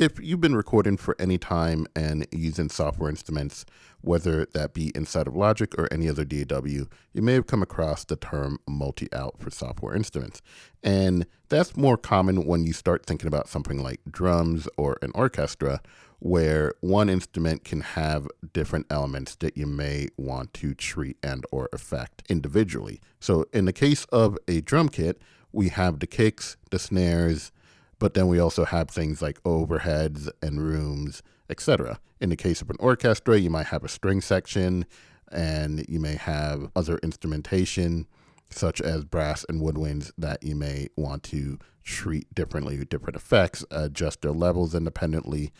If you've been recording for any time and using software instruments, whether that be inside of Logic or any other DAW, you may have come across the term multi-out for software instruments. And that's more common when you start thinking about something like drums or an orchestra, where one instrument can have different elements that you may want to treat and or affect individually. So in the case of a drum kit, we have the kicks, the snares, but then we also have things like overheads and rooms, etc. In the case of an orchestra, you might have a string section, and you may have other instrumentation, such as brass and woodwinds, that you may want to treat differently with different effects, adjust their levels independently,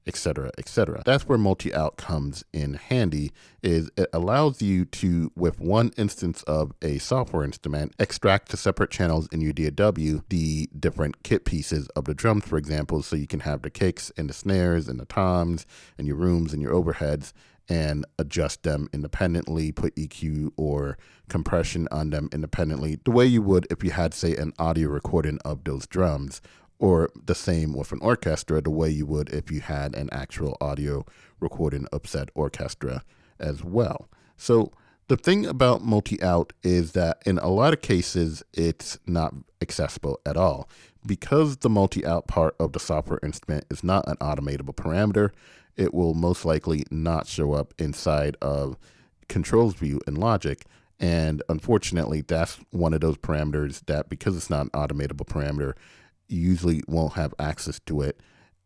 etc., etc. That's where multi-out comes in handy, is it allows you to, with one instance of a software instrument, extract to separate channels in your DAW the different kit pieces of the drums, for example, so you can have the kicks and the snares and the toms and your rooms and your overheads and adjust them independently, put EQ or compression on them independently, the way you would if you had, say, an audio recording of those drums, or the same with an orchestra, the way you would if you had an actual audio recording of said orchestra as well. So the thing about multi-out is that in a lot of cases, it's not accessible at all. Because the multi-out part of the software instrument is not an automatable parameter, it will most likely not show up inside of controls view in Logic. And unfortunately, that's one of those parameters that, because it's not an automatable parameter, you usually won't have access to it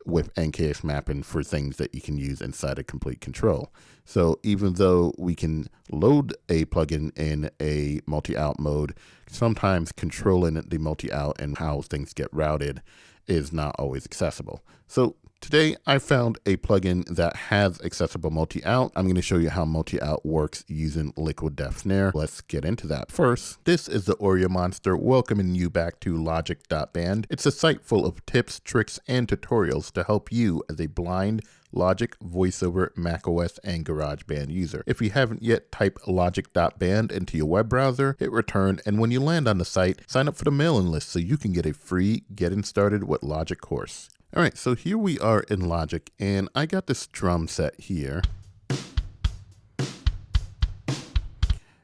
with NKS mapping for things that you can use inside of complete control. So even though we can load a plugin in a multi-out mode, sometimes controlling the multi-out and how things get routed is not always accessible. So today I found a plugin that has accessible multi-out. I'm going to show you how multi-out works using Liquid Death Snare. Let's get into that. First, this is the Oreo Monster welcoming you back to Logic.band. It's a site full of tips, tricks, and tutorials to help you as a blind Logic, VoiceOver, macOS, and GarageBand user. If you haven't yet, type logic.band into your web browser, hit return, and when you land on the site, sign up for the mailing list so you can get a free Getting Started with Logic course. All right, so here we are in Logic, and I got this drum set here.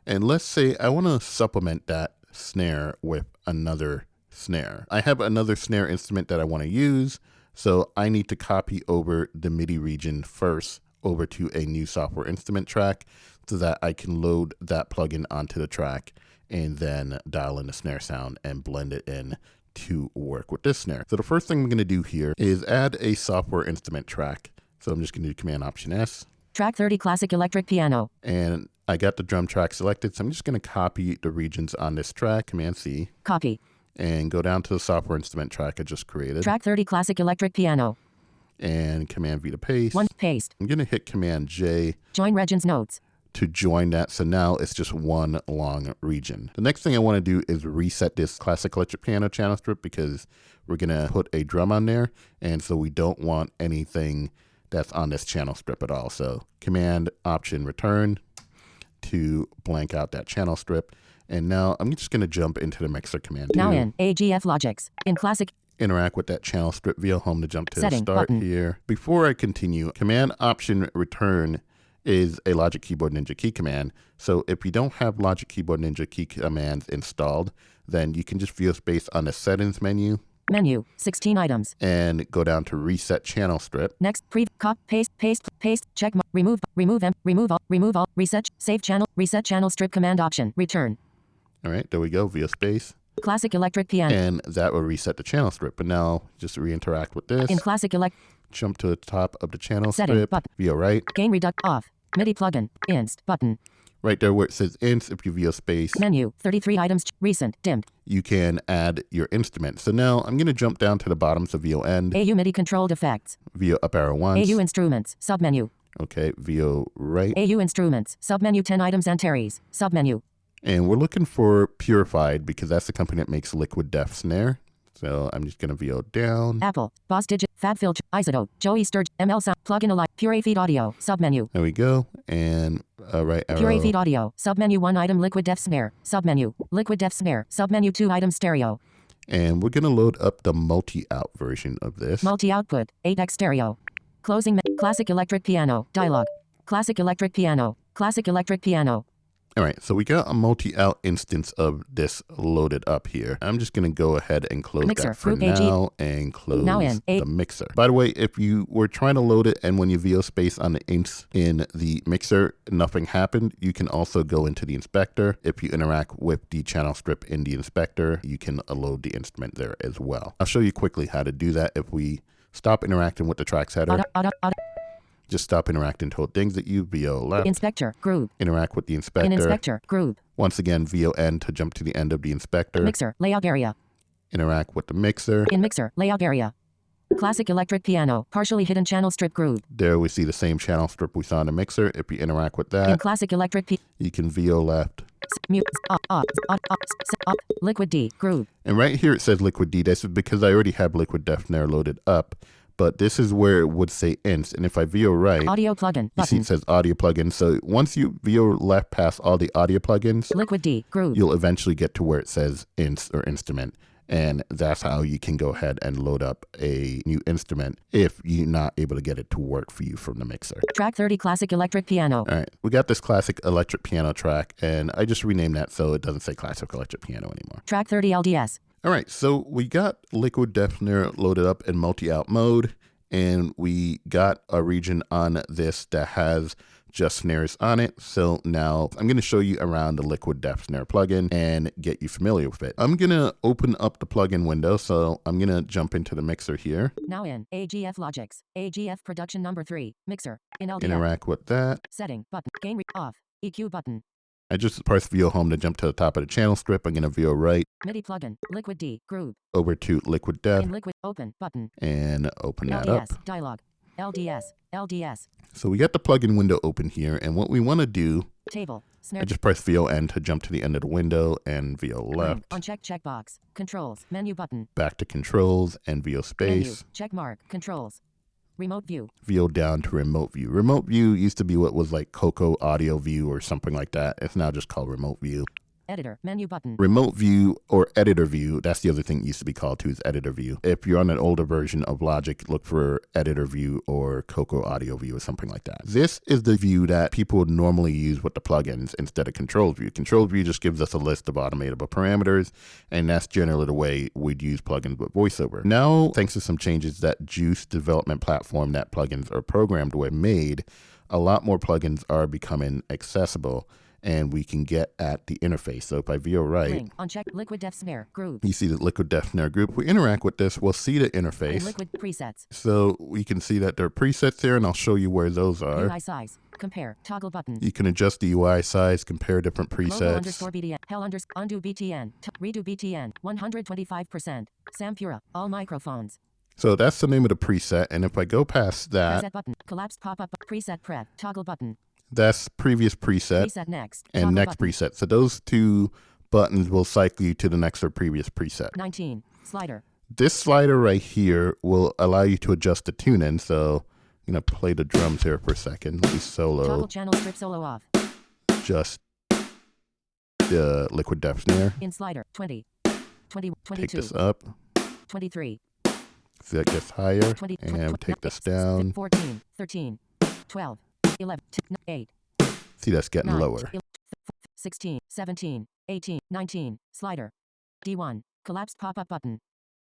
And let's say I want to supplement that snare with another snare. I have another snare instrument that I want to use, so I need to copy over the MIDI region first over to a new software instrument track so that I can load that plugin onto the track and then dial in the snare sound and blend it in to work with this snare. So the first thing I'm going to do here is add a software instrument track. So I'm just going to do Command Option S. Track 30 classic electric piano. And I got the drum track selected, so I'm just going to copy the regions on this track, Command C. Copy. And go down to the software instrument track I just created. Track 30 classic electric piano. And Command V to paste. Paste. I'm going to hit Command J. Join regions nodes. To join that, so now it's just one long region. The next thing I want to do is reset this classic electric piano channel strip because we're going to put a drum on there, and so we don't want anything that's on this channel strip at all. So Command Option Return to blank out that channel strip. And now I'm just going to jump into the mixer command. Now in AGF Logics in classic. Interact with that channel strip via home to jump to Setting the start button. here. Before I continue, Command Option Return is a Logic Keyboard Ninja key command. So if you don't have Logic Keyboard Ninja key commands installed, then you can just view space on the settings menu. Menu, 16 items. And go down to reset channel strip. Next, paste, check, remove all, reset, save channel, reset channel strip command option, return. All right, there we go, via space. Classic electric piano. And that will reset the channel strip. But now just re-interact with this. In classic Jump to the top of the channel setting strip, button. via right. Gain reduct off. MIDI plugin, inst button. Right there where it says inst, if you via space. Menu, 33 items, recent, dimmed. You can add your instrument. So now I'm going to jump down to the bottom, so via end. AU MIDI controlled effects. Via up arrow once. AU instruments, submenu. Okay, via right. AU instruments, submenu 10 items Antares, submenu. And we're looking for Purified because that's the company that makes Liquid Death Snare. So I'm just going to VO down. Apple, Boss Digit, Fab Filch, Isotope, Joey Sturge, ML Sound, Plugin Alike, Pure Feed Audio, submenu. There we go. And right arrow. Pure Feed Audio, submenu 1 item Liquid Death Snare, submenu. Liquid Death Snare, submenu 2 item Stereo. And we're going to load up the multi-out version of this. Multi-output, 8x stereo. Closing, classic electric piano, dialog. Classic electric piano, classic electric piano. All right, so we got a multi-out instance of this loaded up here. I'm just going to go ahead and close Mixer, that for group AG. now and close Now in, the mixer. By the way, if you were trying to load it and when you VO space on the ints in the mixer, nothing happened, you can also go into the inspector. If you interact with the channel strip in the inspector, you can load the instrument there as well. I'll show you quickly how to do that. If we stop interacting with the tracks header, just stop interacting until it dings at you. VO left. Inspector, group. Interact with the inspector. In inspector, group. Once again, VO N to jump to the end of the inspector. Mixer, layout area. Interact with the mixer. In mixer, layout area. Classic electric piano, partially hidden channel strip group. There we see the same channel strip we saw in the mixer. If you interact with that, In classic electric you can VO left. Mute, liquid D, group. And right here it says liquid D. This is because I already have liquid Death Snare loaded up. But this is where it would say ints. And if I VO right, Audio plugin, you see button. it says audio plugin. So once you VO left past all the audio plugins, Liquid D, group. you'll eventually get to where it says ints or instrument. And that's how you can go ahead and load up a new instrument if you're not able to get it to work for you from the mixer. Track 30 classic electric piano. All right, we got this classic electric piano track, and I just renamed that so it doesn't say classic electric piano anymore. Track 30 LDS. All right, so we got liquid Death Snare loaded up in multi-out mode, and we got a region on this that has just snares on it. So now I'm going to show you around the liquid Death Snare plugin and get you familiar with it. I'm going to open up the plugin window. So I'm going to jump into the mixer here. Now in AGF Logics, AGF production number 3, mixer, in LDF. Interact with that. Setting, button, gain off, EQ button. I just press VO home to jump to the top of the channel strip. I'm going to VO right. MIDI plugin, liquid D, group. Over to liquid Death. In liquid, open, button. And open that LDS, up. dialog, LDS, LDS. So we got the plugin window open here, and what we want to do, Table, snare. I just press VO N to jump to the end of the window and VO left. Uncheck checkbox, controls, menu button. Back to controls and VO space. Menu, check mark, controls. Remote view. VO down to remote view. Remote view used to be what was like Coco Audio View or something like that. It's now just called remote view. Editor, menu button. Remote view or editor view, that's the other thing it used to be called too, is editor view. If you're on an older version of Logic, look for editor view or Coco Audio View or something like that. This is the view that people would normally use with the plugins instead of control view. Control view just gives us a list of automatable parameters, and that's generally the way we'd use plugins with VoiceOver. Now, thanks to some changes that JUCE development platform that plugins are programmed with made, a lot more plugins are becoming accessible, and we can get at the interface. So if I VO right, Link, uncheck liquid Death Snare group. you see the liquid Death Snare group. We interact with this, we'll see the interface. Liquid presets. So we can see that there are presets there, and I'll show you where those are. UI size, compare, toggle button. You can adjust the UI size, compare different presets. Logo underscore BDN, hell underscore, undo BTN, redo BTN, 125%. Sampura, all microphones. So that's the name of the preset, and if I go past that, Preset button, collapsed pop-up, preset prep, toggle button. that's previous preset, Preset next, and toggle next button. preset. So those two buttons will cycle you to the next or previous preset. 19, slider. This slider right here will allow you to adjust the tune-in. So I'm going to play the drums here for a second. Let me solo Toggle channel strip solo off. just the liquid Death Snare. In slider, 20, 20, Take 22, this up. 23, So that gets higher. 20, And take this down. 14, 13, 12, 11, 8, See, that's getting 9, lower. 16, 17, 18, 19, slider. D1, collapsed pop-up button.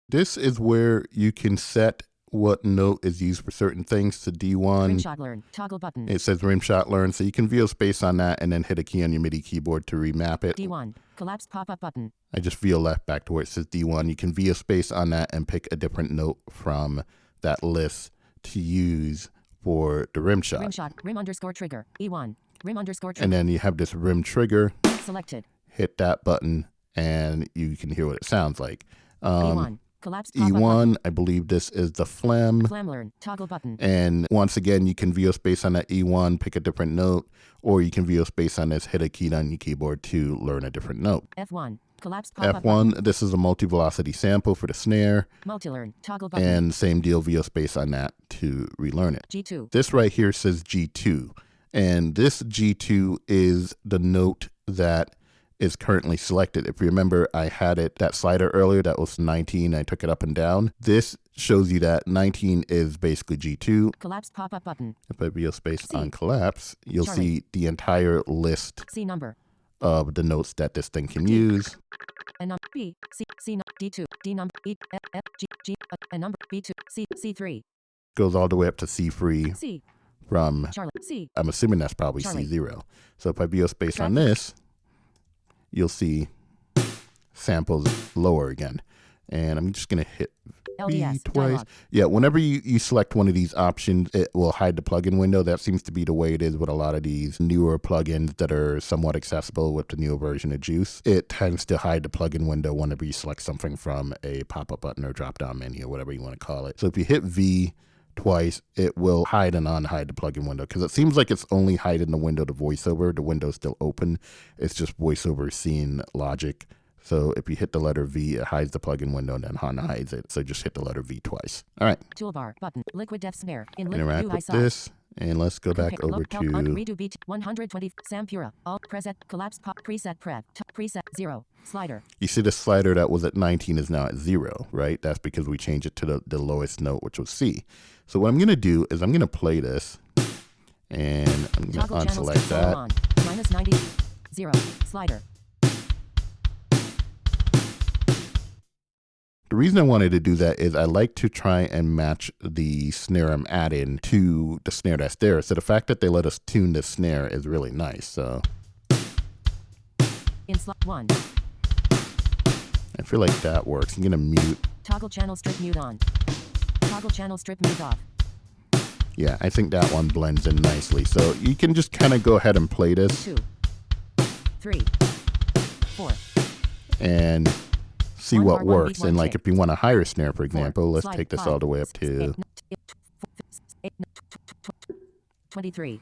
This is where you can set what note is used for certain things to D1. Rimshot learn, toggle button. It says rimshot learn, so you can VO space on that and then hit a key on your MIDI keyboard to remap it. D1, collapsed pop-up button. I just VO left back to where it says D1. You can VO space on that and pick a different note from that list to use for the rimshot. Rimshot, rim underscore trigger, E1, rim underscore trigger. And then you have this rim trigger. Selected. Hit that button and you can hear what it sounds like. E1, collapsed pop-up button. E1, I believe this is the phlegm. Flam learn, toggle button. And once again, you can VO space on that E1, pick a different note, or you can VO space on this, hit a key on your keyboard to learn a different note. F1, collapsed pop-up button. F1, this is a multi-velocity sample for the snare, Multi-learn, toggle button. and same deal, VO space on that to relearn it. G2, This right here says G2, and this G2 is the note that is currently selected. If you remember, I had that slider earlier that was 19. I took it up and down. This shows you that 19 is basically G2. Collapse pop-up button. If I VO space on collapse, you'll see the entire list C number of the notes that this thing can use. and number B C D2 D number E F G G and number B2 C3 Goes all the way up to C3 C from Charlie C. I'm assuming that's probably Charlie. C0. So if I VO space on this, you'll see samples lower again. And I'm just going to hit V LDS twice. dialog. Yeah, whenever you select one of these options, it will hide the plugin window. That seems to be the way it is with a lot of these newer plugins that are somewhat accessible with the newer version of JUCE. It tends to hide the plugin window whenever you select something from a pop-up button or drop-down menu or whatever you want to call it. So if you hit V twice, it will hide and unhide the plugin window, because it seems like it's only hiding the window to VoiceOver. The window's still open. It's just VoiceOver seeing Logic. So if you hit the letter V, it hides the plugin window and then unhides it. So just hit the letter V twice. All right. Toolbar button. Liquid Death Snare. Interact with this. And let's go back over to redo beat 120 Sampura. Alt preset collapse pop preset preset 0 slider. You see the slider that was at 19 is now at 0, right? That's because we changed it to the lowest note, which was C. So what I'm going to do is I'm going to play this, and I'm going to unselect that. On. Minus 90 0 slider. The reason I wanted to do that is I like to try and match the snare I'm adding to the snare that's there. So the fact that they let us tune the snare is really nice. So in slot 1. I feel like that works. I'm going to mute. Toggle channel strip mute on. Toggle channel strip mute off. Yeah, I think that one blends in nicely. So you can just kind of go ahead and play this. 2 3 4. And see what works. And like if you want a higher snare, for example, let's take this all the way up to 23.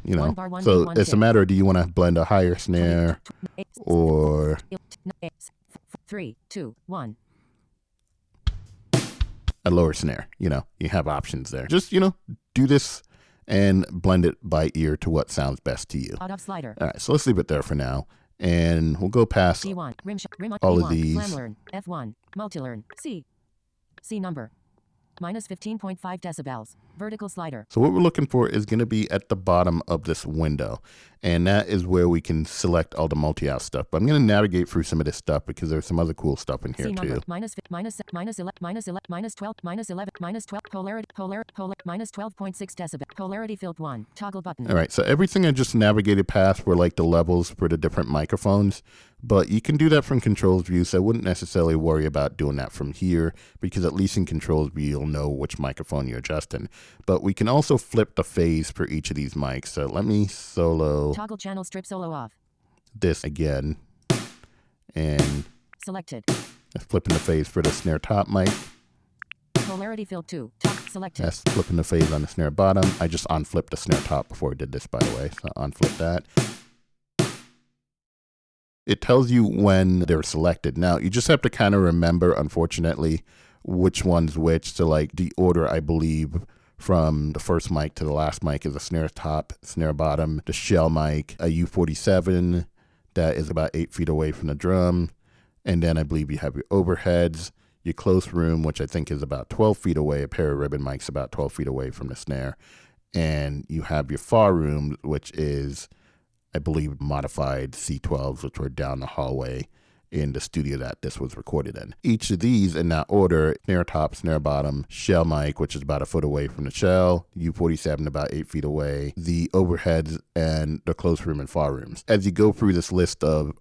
You know, so it's a matter of, do you want to blend a higher snare or 3 2 1 a lower snare? You know, you have options there. Just, you know, do this and blend it by ear to what sounds best to you. Out of slider. All right, so let's leave it there for now. And we'll go past D1, rim all D1, of these. Learn, F1, multi-learn, C number, minus 15.5 decibels, vertical slider. So what we're looking for is going to be at the bottom of this window. And that is where we can select all the multi-out stuff. But I'm going to navigate through some of this stuff because there's some other cool stuff in here C number, too. minus 11, minus 12, minus 12, polarity, minus 12.6 decibel, polarity field 1, toggle button. All right, so everything I just navigated past were like the levels for the different microphones. But you can do that from controls view, so I wouldn't necessarily worry about doing that from here, because at least in controls view, you'll know which microphone you're adjusting. But we can also flip the phase for each of these mics. So let me solo toggle channel strip solo off. This again. And selected. Flipping the phase for the snare top mic. Polarity field 2, top selected. That's flipping the phase on the snare bottom. I just unflipped the snare top before I did this, by the way. So unflip that. It tells you when they're selected. Now, you just have to kind of remember, unfortunately, which one's which. So, like, the order, I believe, from the first mic to the last mic is a snare top, snare bottom, the shell mic, a U47 that is about 8 feet away from the drum. And then I believe you have your overheads, your close room, which I think is about 12 feet away, a pair of ribbon mics about 12 feet away from the snare. And you have your far room, which is, I believe, modified C12s, which were down the hallway in the studio that this was recorded in. Each of these in that order: snare top, snare bottom, shell mic, which is about a foot away from the shell, U47 about 8 feet away, the overheads, and the close room and far rooms. As you go through this list of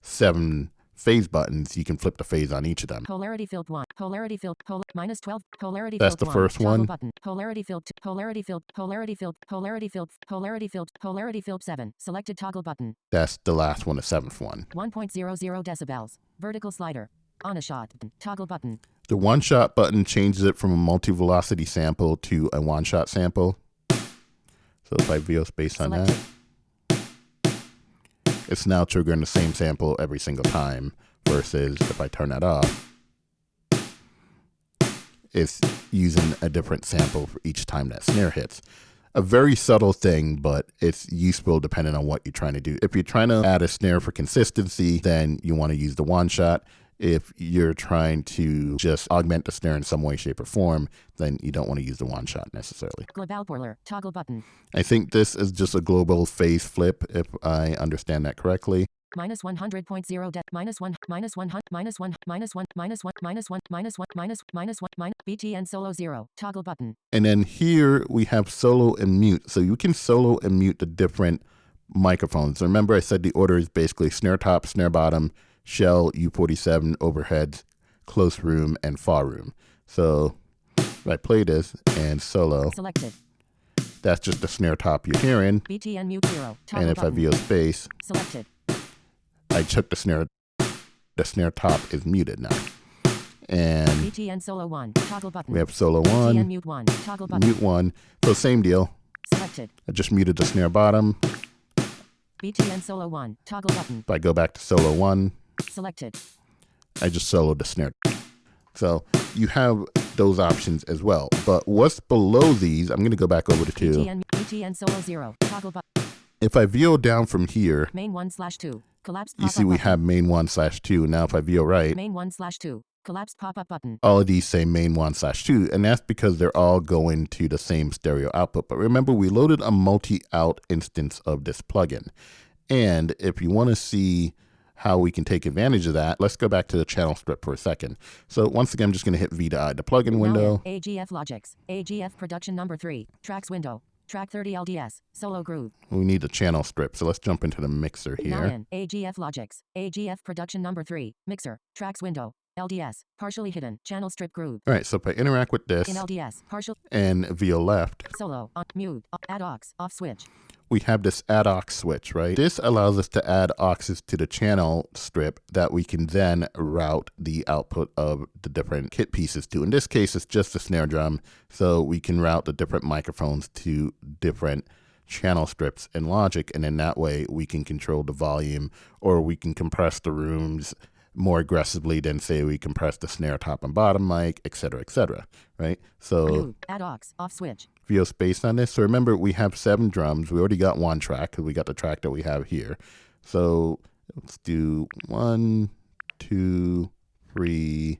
7 phase buttons, you can flip the phase on each of them. Polarity field 1, polarity field, minus 12, polarity That's field 1. the first one. Button, polarity field 2, polarity field, polarity field, polarity field, polarity field, polarity field 7, selected toggle button. That's the last one, the 7th one. 1.00 decibels, vertical slider, on a shot, toggle button. The one-shot button changes it from a multi-velocity sample to a one-shot sample. So if I VO space on that, it's now triggering the same sample every single time, versus if I turn that off, it's using a different sample for each time that snare hits. a very subtle thing, but it's useful depending on what you're trying to do. If you're trying to add a snare for consistency, then you want to use the one shot. If you're trying to just augment the snare in some way, shape, or form, then you don't want to use the one shot necessarily. Global Porler, toggle button. I think this is just a global phase flip, if I understand that correctly. Minus 100.0 det minus 1 minus 100 minus 1 minus 1 minus 1 minus 1 minus 1 minus 1 minus BTN solo 0 toggle button. And then here we have solo and mute. So you can solo and mute the different microphones. Remember, I said the order is basically snare top, snare bottom, shell, U47, overheads, close room, and far room. So if I play this and solo, Selected. That's just the snare top you're hearing. BTN mute 0 toggle And if button. I VO space, Selected. I took the snare top is muted now. And BTN solo 1 toggle button. we have solo BTN 1, mute 1 toggle button. mute 1. So same deal. Selected. I just muted the snare bottom. BTN solo 1 toggle button. If I go back to solo 1, Selected. I just soloed the snare. So you have those options as well. But what's below these, I'm going to go back over to 2. BTN solo 0 toggle button. If I VO down from here, Main 1/2 collapsed you pop-up see we button. have main 1/2. Now if I VO right, Main 1/2 collapsed pop-up button. all of these say main 1/2, and that's because they're all going to the same stereo output. But remember, we loaded a multi-out instance of this plugin. And if you want to see how we can take advantage of that, let's go back to the channel strip for a second. So once again, I'm just going to hit V to I, the plugin window. AGF Logics, AGF production number 3, tracks window, track 30 LDS, solo groove. We need the channel strip, so let's jump into the mixer Now here. in AGF Logics, AGF production number 3, mixer, tracks window, LDS, partially hidden, channel strip groove. All right, so if I interact with this In LDS, partial, and VO left, solo, on, mute, add aux, off switch. we have this add aux switch, right? This allows us to add auxes to the channel strip that we can then route the output of the different kit pieces to. In this case, it's just the snare drum, so we can route the different microphones to different channel strips in Logic, and in that way we can control the volume, or we can compress the rooms more aggressively than say we compress the snare top and bottom mic, etc., right? So Mute, add aux, off switch. VO space on this. So remember, we have 7 drums. We already got one track because we got the track that we have here. So let's do 1, 2, 3,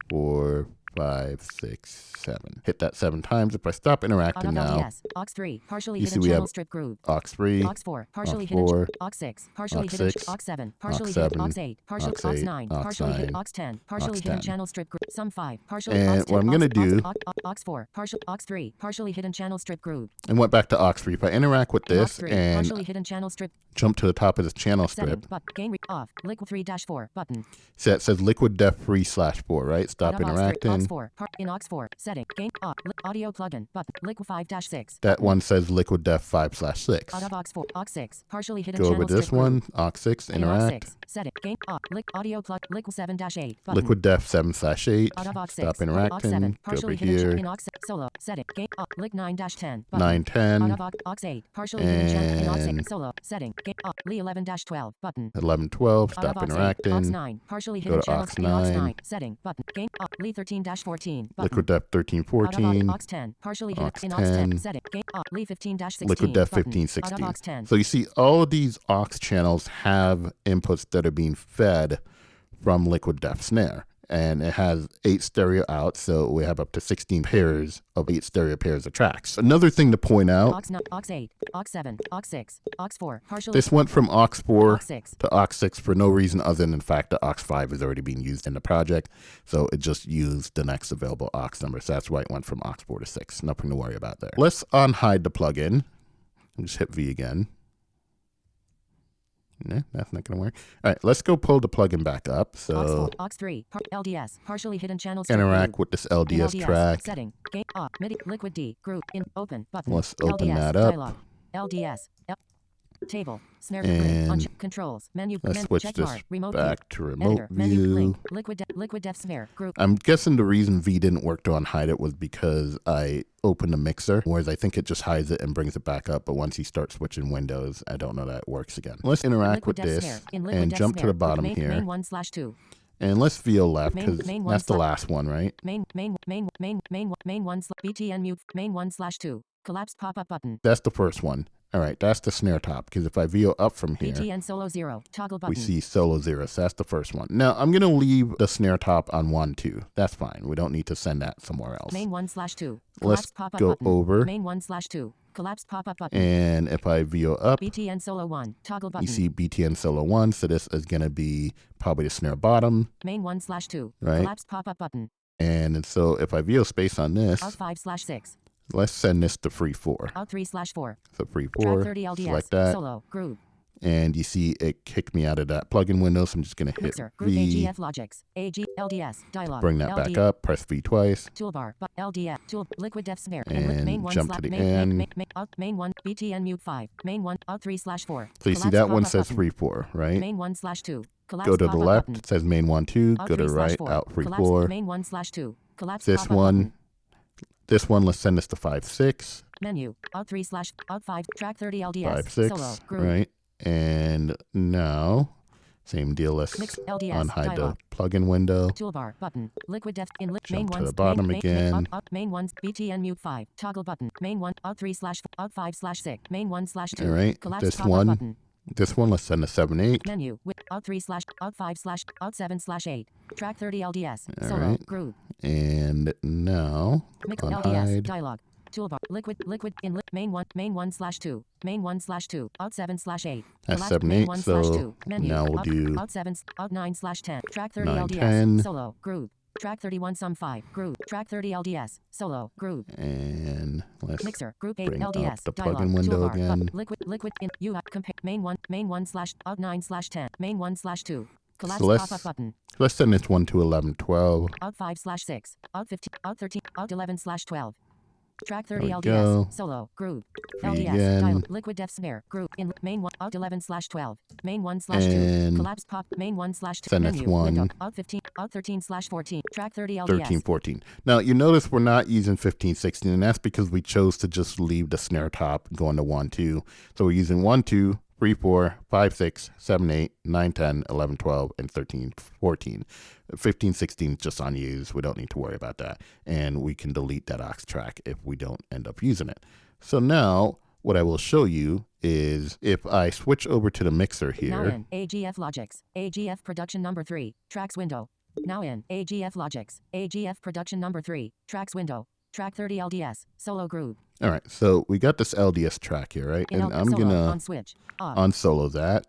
4, 5, 6, 7. Hit that 7 times. If I stop interacting now, LDS, aux 3, partially you hidden see we channel have strip groove. aux 3, aux 4, partially aux hidden, 4, aux 6, partially aux hidden, 6, aux 7, aux partially 7, hidden, aux 8, partially, aux aux 8, 9, aux partially hidden, 9, aux 10, partially aux hidden 10. channel strip groove, sum 5, partially, And aux 10, what I'm gonna do- aux 4, partial, aux 3, partially hidden channel strip groove. and went back to aux 3. If I interact with Aux this 3, and partially hidden channel strip, jump to the top of this channel setting, strip, but, gain off, liquid 3-4, button. so it says liquid def free /4, right? Stop Aux 3, aux interacting. 4, in aux 4, setting, gain, off, audio plugin, button, liquid 5-6. That one says liquid def 5/6. Out of aux 4, aux 6, partially hidden Go channel over this strip groove. one, aux 6, In aux interact. 6, setting, gain, off, audio plug, liquid 7-8, button. Liquid def 7/8. Out of aux 6, Stop aux interacting. 7, Go over partially hidden here. in aux 6, solo, setting, gain, off, lick 9-10, button. 9, Out 10, of aux 8, partially hidden channel in aux and 6, solo, setting, gain, off, Lee 11-12, button. 11, 12. Out of Stop aux 8, aux interacting. 9, partially Go hidden to channel aux in aux 9. 9, setting, button, gain, off, Lee 13-14, button. Liquid def 13, Out of 14. aux 10, partially hidden aux in aux 10, 10. setting, gain, off, Lee 15-16, Liquid def button. 15, Out 16. of aux 10. So you see all of these aux channels have inputs that are being fed from liquid def snare. And it has 8 stereo outs, so we have up to 16 pairs of 8 stereo pairs of tracks. Another thing to point out, Aux 9, aux 8, aux 7, aux 6, aux 4, partially this went from aux 4 aux 6. to aux 6 for no reason other than the fact that aux 5 is already being used in the project. So it just used the next available aux number. So that's why it went from aux 4 to 6. Nothing to worry about there. Let's unhide the plugin. I'll just hit V again. Nah, that's not going to work. All right, let's go pull the plugin back up. So aux 3, LDS, partially hidden channel strip interact groove. with this In LDS track. Setting, gain, off, MIDI, liquid D, group, in, open, button. Let's open LDS, that up. dialog, LDS, table, snare, And controls, menu, let's switch check this bar, remote back view, to remote editor, menu, view. link, liquid def snare, group. I'm guessing the reason V didn't work to unhide it was because I opened the mixer, whereas I think it just hides it and brings it back up. But once you start switching windows, I don't know that it works again. Let's interact Liquid with def this snare, in liquid and def jump to snare, the bottom main here. 1/2. And let's VO left because Main that's the one last one, right? Main 1 BTN mute main 1/2 collapsed pop-up button. That's the first one. All right, that's the snare top, because if I VO up from here, BTN solo 0 toggle button. we see solo 0. So that's the first one. Now I'm going to leave the snare top on 1, 2. That's fine. We don't need to send that somewhere else. Main 1/2 Let's pop-up go button. over. Main 1/2 collapsed pop-up button. And if I VO up, BTN solo 1 toggle button. you see BTN solo 1. So this is going to be probably the snare bottom. Main 1/2 right? collapsed pop-up button. And so if I VO space on this, Alt 5/6. let's send this to free 4. Alt 3/4. So free Track 4, 30 LDS. select that. Solo groove. And you see it kicked me out of that plugin window. So I'm just going to hit Mixer group V, AGF Logics. AG LDS dialog. bring that back up, press V twice. Toolbar LDS tool liquid Death Snare And main 1 jump to the main, end. main 1 BTN mute 5 main 1 alt 3/4. So you see that one says free 4, right? Main 1/2 collapse Go to the pop-up left, button. it says main 1, 2. Alt Go to the right, 3/4. out free Collapse 4. main 1/2 collapse This pop-up one, button. this one, let's send this to 5, 6. Menu alt 5 track 30 LDS 5, 6, solo groove. right? And now, same deal. Let's Mix LDS unhide dialog. the plugin window. Toolbar button liquid depth in main Jump to 1 the bottom again. main 1 BTN mute 5 toggle button main 1 alt 5/6 main 1/2 All right, collapse this pop-up one, button. this one, let's send to 7, 8. Menu with alt 5/7/8 track 30 LDS All solo right. groove. And now, Mix LDS unhide. dialog. Toolbar liquid in main 1/2 main 1/2 alt 7/8 That's collapse 7, main 8. So 1/2 menu now we'll do alt 7 alt 9/10 track 30 9, LDS 10. solo groove track 31 sum 5 groove track 30 LDS solo groove. And let's Mixer group 8 bring LDS up the dialog. plugin window Toolbar, again. liquid in UI compare main 1 alt 9/10 main 1/2 collapse let's- pop-up button Let's send this one to 11, 12. alt 5/6 alt 15 alt 13 alt 11/12 track There 30 we LDS go. solo groove V LDS again. dial liquid Death Snare group in main 1 alt 11/12 main 1/2 And collapse pop main 1/2 send this menu one. window alt 15 alt 13/14 track 30 LDS 13, 14. Now, you notice we're not using 15, 16, and that's because we chose to just leave the snare top going to 1, 2. So we're using 1, 2, 3, 4, 5, 6, 7, 8, 9, 10, 11, 12, and 13, 14. 15, 16 is just unused. We don't need to worry about that. And we can delete that aux track if we don't end up using it. So now what I will show you is if I switch over to the mixer now here. in AGF Logics AGF production number 3 tracks window now in AGF Logics AGF production number 3 tracks window track 30 LDS solo groove All right, so we got this LDS track here, right? in And I'm solo, going on to switch off unsolo that.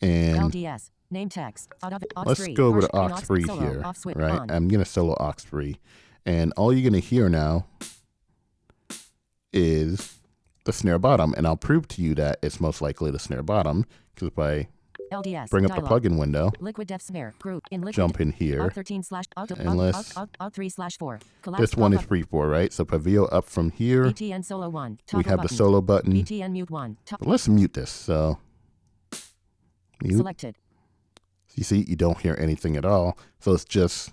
And LDS name text aux let's 3 go over to partial- aux in 3 solo, here, off switch right? on. I'm going to solo aux 3. And all you're going to hear now is the snare bottom. And I'll prove to you that it's most likely the snare bottom. Because if I LDS bring up dialog. the plugin window, Liquid Death Snare group in liquid jump in here, alt 13 slash alt and let's- alt 3/4 collapse this one is pop-up. free 4, right? So if I VO up from here, BTN solo 1 we toggle have the button. solo button. BTN mute 1 Let's mute this. So mute. selected You see, you don't hear anything at all. So it's just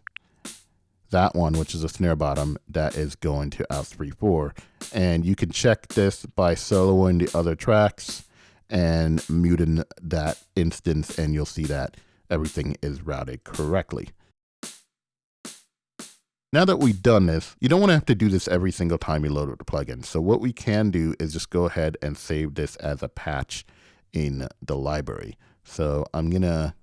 that one, which is a snare bottom, that is going to out 3, 4. And you can check this by soloing the other tracks and muting that instance, and you'll see that everything is routed correctly. Now that we've done this, you don't want to have to do this every single time you load up the plugin. So what we can do is just go ahead and save this as a patch in the library. So I'm going to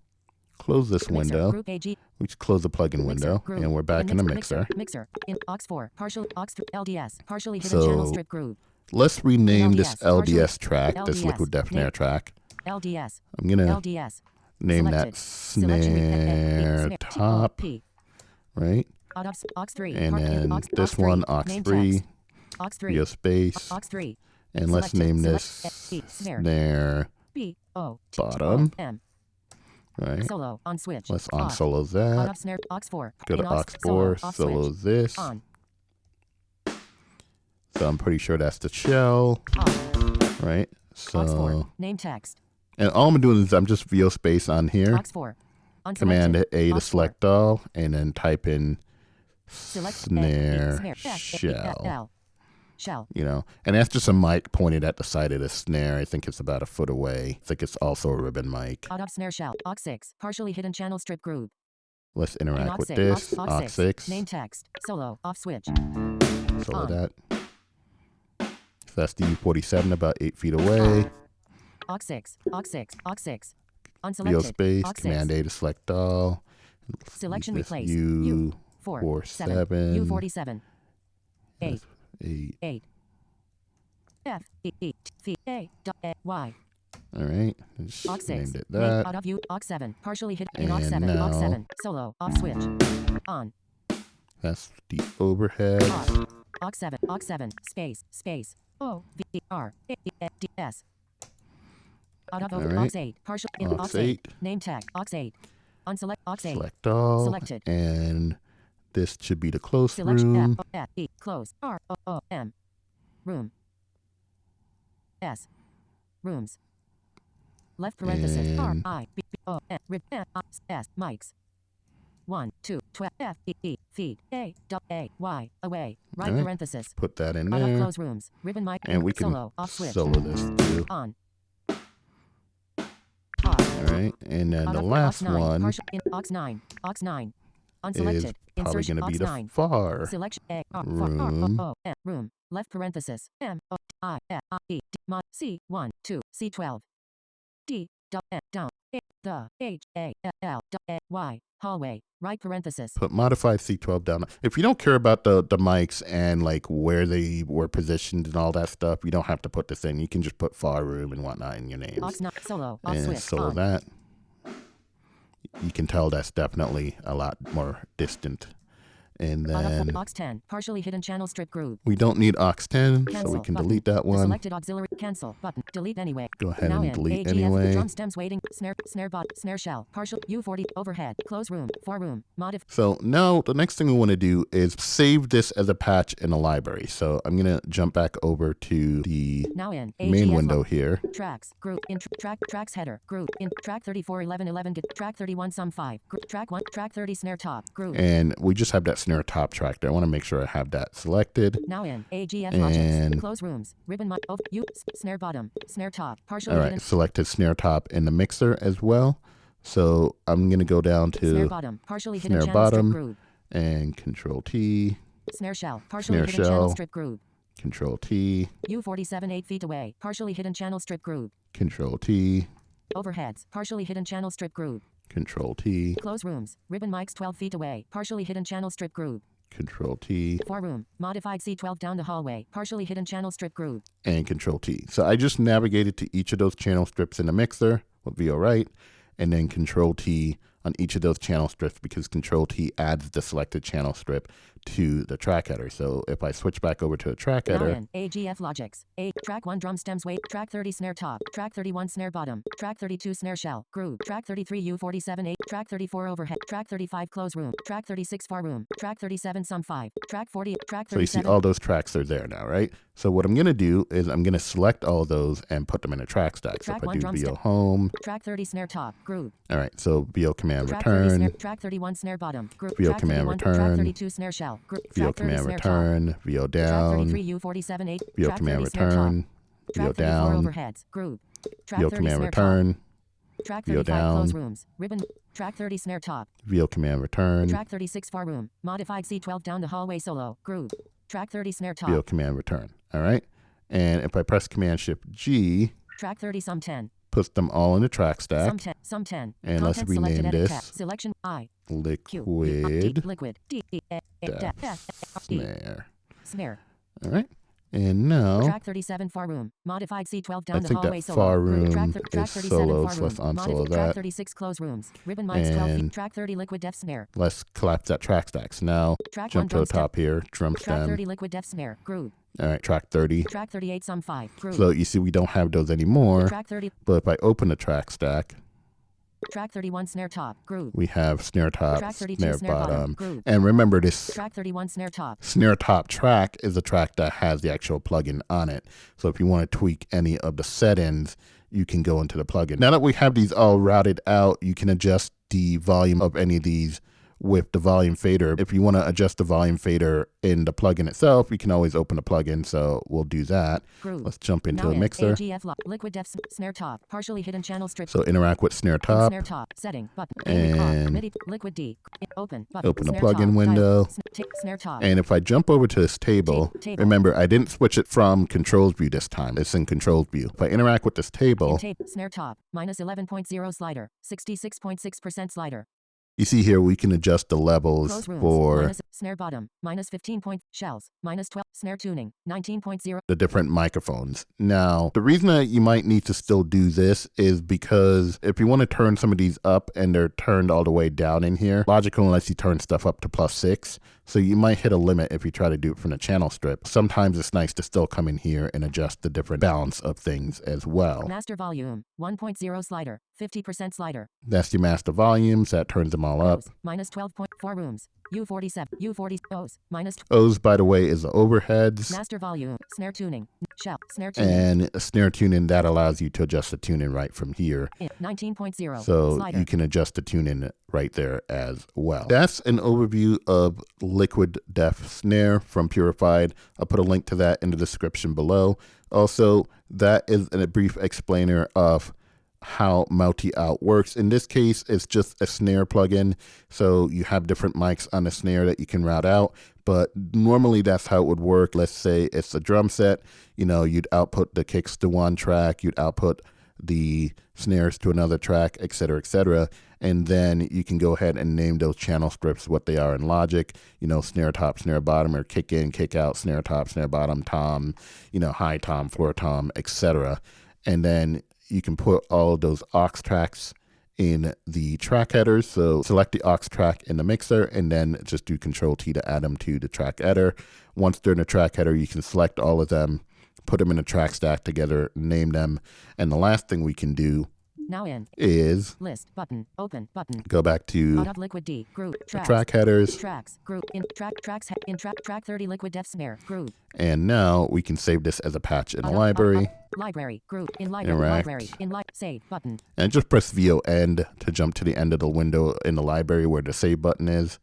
close this Mixer, window. group AG We just close the plugin window, group, and we're back in the mixer. mixer in aux 4 partial aux LDS partially hidden So, channel strip groove Let's rename this LDS, partially- LDS track, this LDS, Liquid Death Snare name. track. LDS I'm going to LDS name selected. that Selection snare T, top, P right? aux 3 And part- then aux this 3, one, aux name 3, text. aux 3 VO space, aux 3 and let's selected. name this Select- snare. snare B O T bottom, M right? solo on switch Let's off. unsolo that. Off snare aux 4 Go to in aux 4, off solo switch this. on So I'm pretty sure that's the shell, off right? aux 4 So, name text and all I'm doing is I'm just VO space on here. aux 4 Command unselected. A to aux 4 select all, and then type in select snare snare shell. L shell. You know, and that's just a mic pointed at the side of the snare. I think it's about a foot away. I think it's also a ribbon mic. Out of snare shell. Aux 6. Partially hidden channel strip groove. Let's interact with 6, this. aux Aux 6. 6. Name text. Solo. Off switch. Solo On. that. So that's the U47 about 8 feet away. Aux 6. Aux 6. Aux 6. VO Unselected. space. Aux Command 6. A to select all. Selection Use this replace. U47. U47. 8. 8. 8. F E E T A Y. All right. Just Aux 6. named it that. Out of U. Aux 7. Partially hit. And Aux 7. now- Aux 7. Solo. Off switch. On. That's the overhead. Off. Aux 7. Aux 7. Space. Space. O V R A D S. Out of All over. right. Aux 8. Partial. Aux 8. Name tag. Aux 8. Unselect. Aux 8. Select all. Selected. And this should be the close Selection room. F F E. Close. R O O M. Room. S. Rooms. Left parenthesis R And- I B B O N rib N S mics. 1 2 12 F E E feet A W A Y away right Alright. parenthesis Put that in out of there. close rooms ribbon mic And we can solo off switch solo this too. on off All right. And then out the of last aux 9 one partial in aux 9 is unselected probably insertion going to be aux the 9 far selection A R room. O N room left parenthesis M O I F I E D mod C 1 2 C 12 D W N down A the H A L W A Y hallway right parenthesis Put modified C12 down. If you don't care about the mics and like where they were positioned and all that stuff, you don't have to put this in. You can just put far room and whatnot in your names. aux 9 solo off And switch solo on. that. You can tell that's definitely a lot more distant. And Out of then aux 10 partially hidden channel strip groove. we don't need aux 10, so Cancel we can button. delete that The one. selected auxiliary cancel button. Delete anyway. Go ahead Now and in delete AGF, anyway. Drum stems waiting. Snare bot. Snare shell. Partial U40 overhead. Close room. Far room. Modif. So now the next thing we want to do is save this as a patch in a library. So I'm going to jump back over to the Now in main AGF window here. Tracks. Group. In tracks header. Group. In track 34 11 11 get track 31 sum 5. Track 1 track 30 snare top. Group. And we just have that snare top track there. I want to make sure I have that selected. Now in AGF And- logics. Close rooms. Ribbon mic. Snare bottom. Snare top. Partially All hidden. right, selected snare top in the mixer as well. So I'm going to go down Snare to bottom. Partially hidden snare channel strip bottom. groove. and Control T, Snare shell. Partially Snare hidden channel shell. strip groove. Control T, U47 8 feet away. Partially hidden channel strip groove. Control T, Overheads. Partially hidden channel strip groove. Control T, Close rooms. Ribbon mics 12 feet away. Partially hidden channel strip groove. Control T, Far room. Modified C12 down the hallway. Partially hidden channel strip groove. and Control T. So I just navigated to each of those channel strips in the mixer with VO right, and then Control T on each of those channel strips because Control T adds the selected channel strip to the track header. So if I switch back over to a track Now header, in AGF logics. Track 1 drum stems weight. Track 30 snare top. Track 31 snare bottom. Track 32 snare shell. Groove. Track 33 U47 8. Track 34 overhead. Track 35 close room. Track 36 far room. Track 37 sum 5. Track 40. Track so you see 37. all those tracks are there now, right? So what I'm going to do is I'm going to select all of those and put them in a track stack. So Track if I one do drum VO step. home, Track 30 snare top. Groove. all right, so VO command Track 30 snare, return, track 31 snare bottom. Group. VO Track command 31, return. Track 32 snare shell. Group. VO Track 30 command snare top. return, VO Track down, 33 U47 8. VO Track command 30 snare top. return, VO Track 34 down, overheads. Groove. Track VO 30 command snare top. return, Track VO 35 close down. rooms. Ribbon. Track 30 snare top. VO command return, Track 36 far room. Modified C12 down the hallway solo. Groove. Track 30 snare top. VO command return. All right, and if I press Command Shift G, Track 30 sum 10. puts them all in the track stack. Sum 10. Sum 10. And let's Content selected, rename edit this tab. Selection I. Q. Liquid Liquid. D. E. A. Death F. E. Snare. Snare. All right, and now Track 37 far room. Modified C12 down I the think hallway that solo. far Group. room Track, is track 37 solo, far so room. let's unsolo Track that. 36 close rooms. Ribbon mics 12 feet. And Track 30 liquid Death Snare. let's collapse that track stack. So now Track 1 jump to drum the top here, drum Track stem. 30 liquid Death Snare. Groove. All right, track 30. Track 38 sum 5. Groove. So you see we don't have those anymore, Track 30. but if I open the track stack, Track 31 snare top. Groove. we have snare top, Track 32 snare snare bottom. bottom. Groove. And remember, this Track 31 snare top. snare top track is a track that has the actual plugin on it. So if you want to tweak any of the settings, you can go into the plugin. Now that we have these all routed out, you can adjust the volume of any of these with the volume fader. If you want to adjust the volume fader in the plugin itself, you can always open the plugin, so we'll do that. Let's jump into the mixer. Liquid Death Snare top, partially hidden channel strip. So interact with snare top. Snare top setting button. And MIDI, Liquid D. Open button. Open the Snare plugin top, window. Snare top. And if I jump over to this table, remember I didn't switch it from controls view this time. It's in controls view. If I interact with this table, snare top -11.0 slider, 66.6% slider. You see here we can adjust the levels for snare bottom -15 point shells -12 snare tuning 19.0 the different microphones. Now the reason that you might need to still do this is because if you want to turn some of these up and they're turned all the way down in here, Logic only lets you turn stuff up to +6, so you might hit a limit if you try to do it from the channel strip. Sometimes it's nice to still come in here and adjust the different balance of things as well. Master volume 1.0 slider 50% slider. That's your master volumes. That turns them all up. -12.4 rooms. U47, U40, O's, O's, by the way, is the overheads. Master volume, snare tuning, shell, snare tuning. And snare tuning, that allows you to adjust the tuning right from here. 19.0. So slider. you can adjust the tuning right there as well. That's an overview of Liquid Death Snare from Purified. I'll put a link to that in the description below. Also, that is a brief explainer of how multi-out works. In this case, it's just a snare plugin, so you have different mics on the snare that you can route out, but normally that's how it would work. Let's say it's a drum set, you know, you'd output the kicks to one track, you'd output the snares to another track, etc., and then you can go ahead and name those channel scripts what they are in Logic, you know, snare top, snare bottom, or kick in, kick out, snare top, snare bottom, tom, you know, high tom, floor tom, etc. And then you can put all of those aux tracks in the track headers. So select the aux track in the mixer and then just do Control T to add them to the track header. Once they're in the track header, you can select all of them, put them in a track stack together, name them. And the last thing we can do now is list button, open button. Go back to Liquid D, group, tracks, track headers, tracks, group, in tracks, in track 30 Liquid Death Snare, group. And now we can save this as a patch in the library. Library, group, in library, in save button. And just press VO end to jump to the end of the window in the library where the save button is.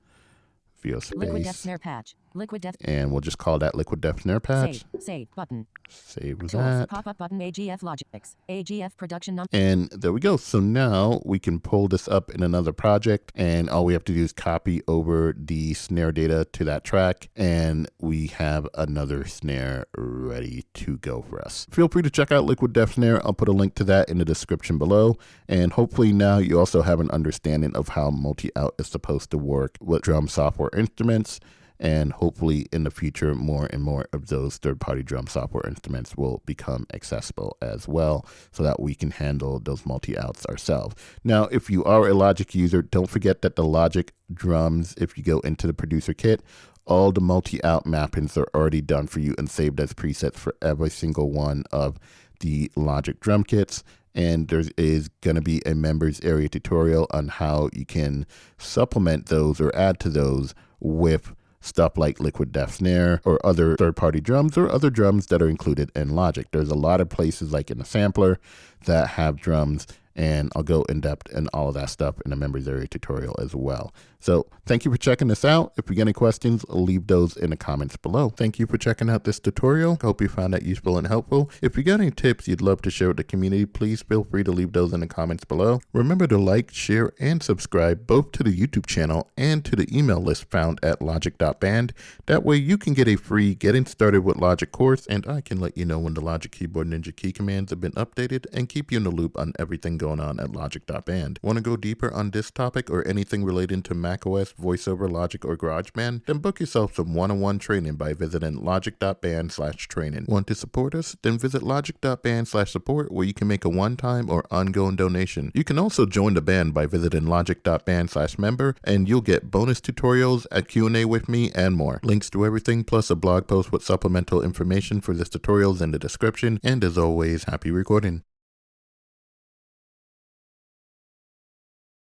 VO space. Liquid Death Snare patch. Liquid Death. And we'll just call that Liquid Death Snare patch. Save button. Save Tools, that. Pop-up button, AGF Logics, AGF production number. And there we go. So now we can pull this up in another project, and all we have to do is copy over the snare data to that track, and we have another snare ready to go for us. Feel free to check out Liquid Death Snare. I'll put a link to that in the description below. And hopefully now you also have an understanding of how multi-out is supposed to work with drum software instruments. And hopefully in the future, more and more of those third-party drum software instruments will become accessible as well, so that we can handle those multi-outs ourselves. Now, if you are a Logic user, don't forget that the Logic drums, if you go into the producer kit, all the multi-out mappings are already done for you and saved as presets for every single one of the Logic drum kits. And there is going to be a members area tutorial on how you can supplement those or add to those with stuff like Liquid Death Snare or other third-party drums or other drums that are included in Logic. There's a lot of places like in the sampler that have drums, and I'll go in depth in all of that stuff in the members area tutorial as well. So thank you for checking this out. If you get any questions, leave those in the comments below. Thank you for checking out this tutorial. Hope you found that useful and helpful. If you got any tips you'd love to share with the community, please feel free to leave those in the comments below. Remember to like, share, and subscribe both to the YouTube channel and to the email list found at logic.band. That way you can get a free Getting Started with Logic course, and I can let you know when the Logic Keyboard Ninja key commands have been updated and keep you in the loop on everything going on at logic.band. Want to go deeper on this topic or anything related to macOS, VoiceOver, Logic, or GarageBand? Then book yourself some one-on-one training by visiting logic.band/training. Want to support us? Then visit logic.band/support, where you can make a one-time or ongoing donation. You can also join the band by visiting logic.band/member, and you'll get bonus tutorials, a Q&A with me, and more. Links to everything, plus a blog post with supplemental information for this tutorial is in the description. And as always, happy recording.